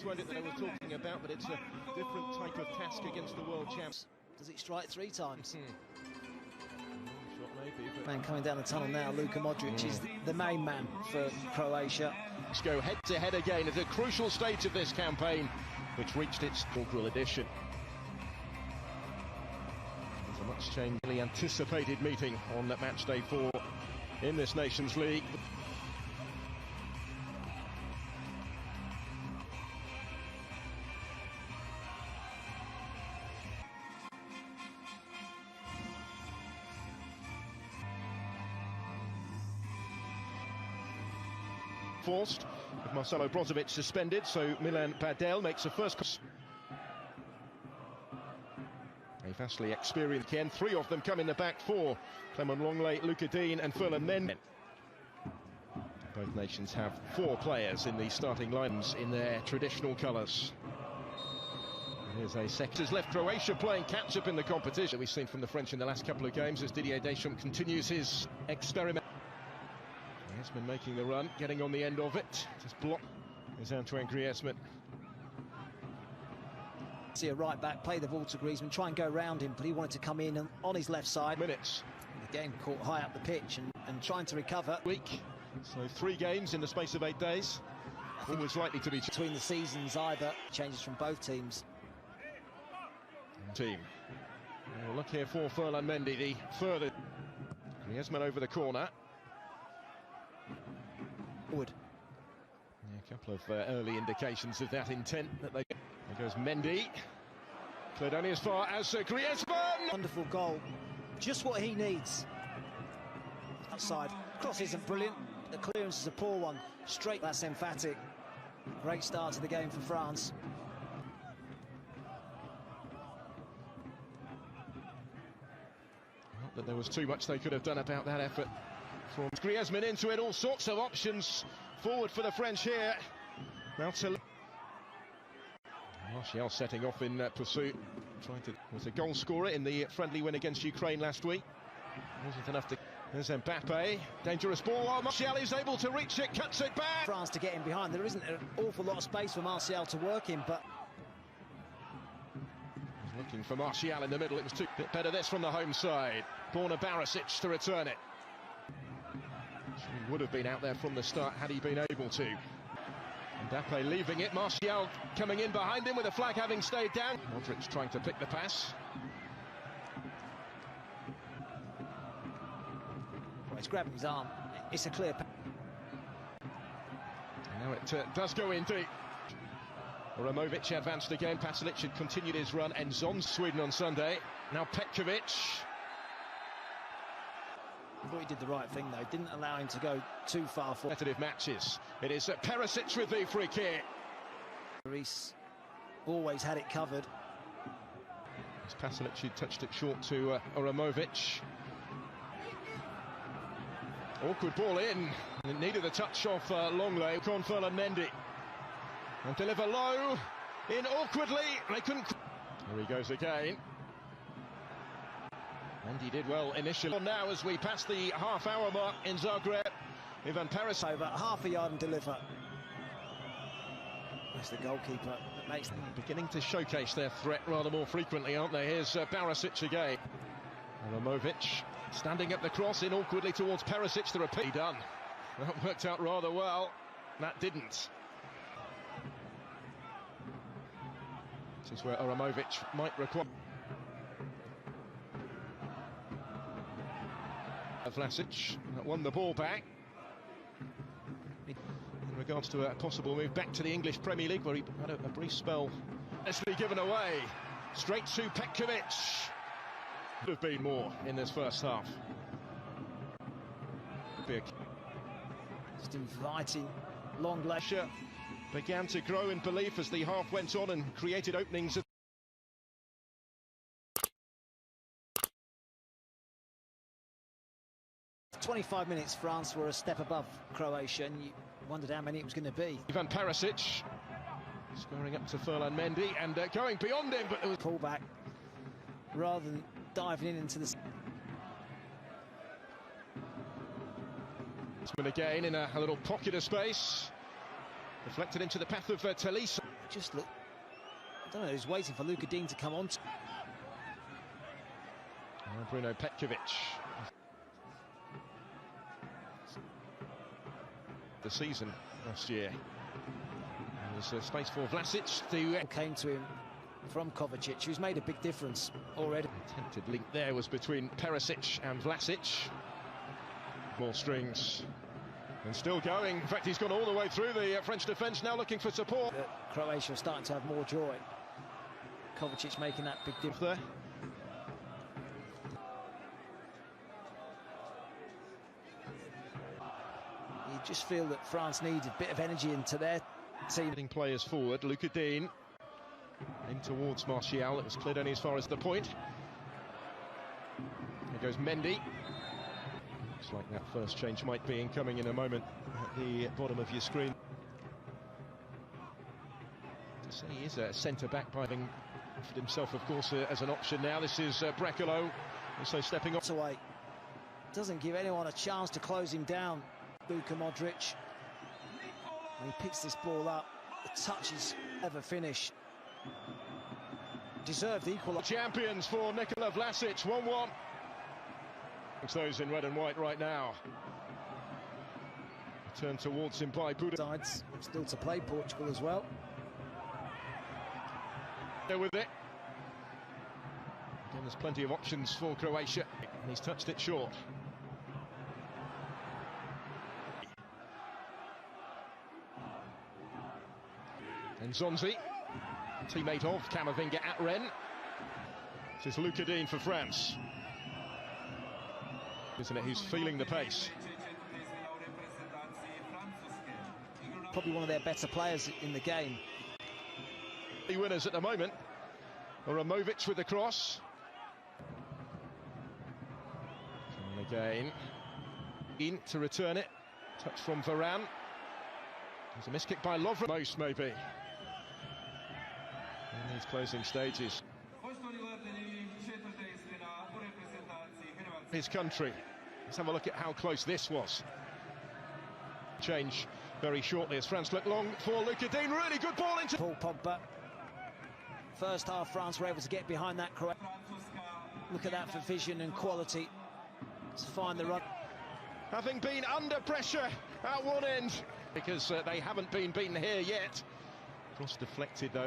won't it, that I was talking about, but it's a different type of task against the world champs. Does it strike 3 times? Shot maybe, but... Man coming down the tunnel now, Luka Modric is the main man for Croatia. Let's go head-to-head again at a crucial stage of this campaign, which reached its inaugural edition. There's a much-changedly anticipated meeting on match day 4 in this Nations League. Forced, with Marcelo Brozovic suspended, so Milan Badel makes a first. A vastly experienced Ken, 3 of them come in the back 4. Clement Longley, Luca Dean and Ferland Mendy. Both nations have 4 players in the starting lines in their traditional colours. Here's a second. Has left Croatia playing catch-up in the competition. We've seen from the French in the last couple of games as Didier Deschamps continues his experiment. Griezmann making the run, getting on the end of it. Just block is Antoine Griezmann. See a right back, play the ball to Griezmann, try and go round him, but he wanted to come in on his left side. Minutes. The game caught high up the pitch and trying to recover. Week. So 3 games in the space of 8 days. Always likely to be between the seasons either. Changes from both teams. Team. Well, look here for Ferland Mendy, the further. Griezmann over the corner. Forward. Yeah, a couple of early indications of that intent. That there goes Mendy. Cleared only as far as Griezmann. Wonderful goal. Just what he needs. Outside. Cross isn't brilliant. The clearance is a poor one. Straight, that's emphatic. Great start to the game for France. Not that there was too much they could have done about that effort. From Griezmann into it, all sorts of options forward for the French here. Martial setting off in pursuit. Was a goal scorer in the friendly win against Ukraine last week. Wasn't enough to. There's Mbappe, dangerous ball. Oh, Martial is able to reach it, cuts it back. France to get in behind. There isn't an awful lot of space for Martial to work in, but looking for Martial in the middle. It was too bit better. This from the home side. Borna Barisic to return it. He would have been out there from the start had he been able to. Mbappe leaving it. Martial coming in behind him with a flag having stayed down. Modric trying to pick the pass. Well, he's grabbing his arm. It's a clear pass. Now it does go in deep. Ramovic advanced again. Pasalic had continued his run. Ends on Sweden on Sunday. Now Petkovic. I thought he did the right thing though, didn't allow him to go too far forward. Competitive matches. It is Perisic with the free kick. Reece always had it covered. As Pasalic had touched it short to Ramovic. Awkward ball in. It needed the touch off Longley. Ferland Mendy. And deliver low. In awkwardly. They couldn't. Here he goes again. And he did well initially. Now as we pass the half-hour mark in Zagreb, Ivan Perisic over half a yard and deliver. That's the goalkeeper that makes them beginning to showcase their threat rather more frequently, aren't they? Here's Barisic again. Ramovic standing up the cross in awkwardly towards Perisic. The repeat done. That worked out rather well. That didn't. This is where Ramovic might require. Vlasic won the ball back. In regards to a possible move back to the English Premier League, where he had a brief spell. Actually given away. Straight to Petkovic. Could have been more in this first half. Just inviting Longley. Began to grow in belief as the half went on and created openings. 25 minutes, France were a step above Croatia, and you wondered how many it was going to be. Ivan Perisic scoring up to Ferland Mendy and going beyond him, but it was pullback rather than diving into the. Again in a little pocket of space. Deflected into the path of Talisa. Just look, I don't know, he's waiting for Luka Dean to come on. Bruno Petkovic. The season last year. There's space for Vlasic. Came to him from Kovacic, who's made a big difference already. The attempted link there was between Perisic and Vlasic. More strings. And still going. In fact, he's gone all the way through the French defence, now looking for support. Croatia are starting to have more joy. Kovacic making that big difference there. You just feel that France needs a bit of energy into their team. Getting players forward. Luka Dean in towards Martial. It was cleared only as far as the point. Here goes Mendy. Looks like that first change might be incoming in a moment at the bottom of your screen. To say he is a centre-back by having offered himself, of course, as an option now. This is Brekalo, also stepping up. Away. Doesn't give anyone a chance to close him down. Luka Modric. When he picks this ball up, the touch is ever finish. Deserved equal. Champions for Nikola Vlasic, 1-1. It's those in red and white right now. Turn towards him by Buda. Sides still to play, Portugal as well. There with it. Again, there's plenty of options for Croatia, and he's touched it short. And Zonzi, teammate of Camavinga at Rennes. This is Luka Dean for France. Isn't it? Who's feeling the pace? Probably one of their better players in the game. The winners at the moment. Ramovic with the cross. And again, in to return it. Touch from Varane. There's a miss kick by Lovren. Most maybe. In these closing stages. His country. Let's have a look at how close this was. Change very shortly as France look long for Luka Dean. Really good ball into Paul Pogba. First half, France were able to get behind that. Look at that for vision and quality. Let's find the run. Having been under pressure at one end, because they haven't been beaten here yet. Cross deflected though.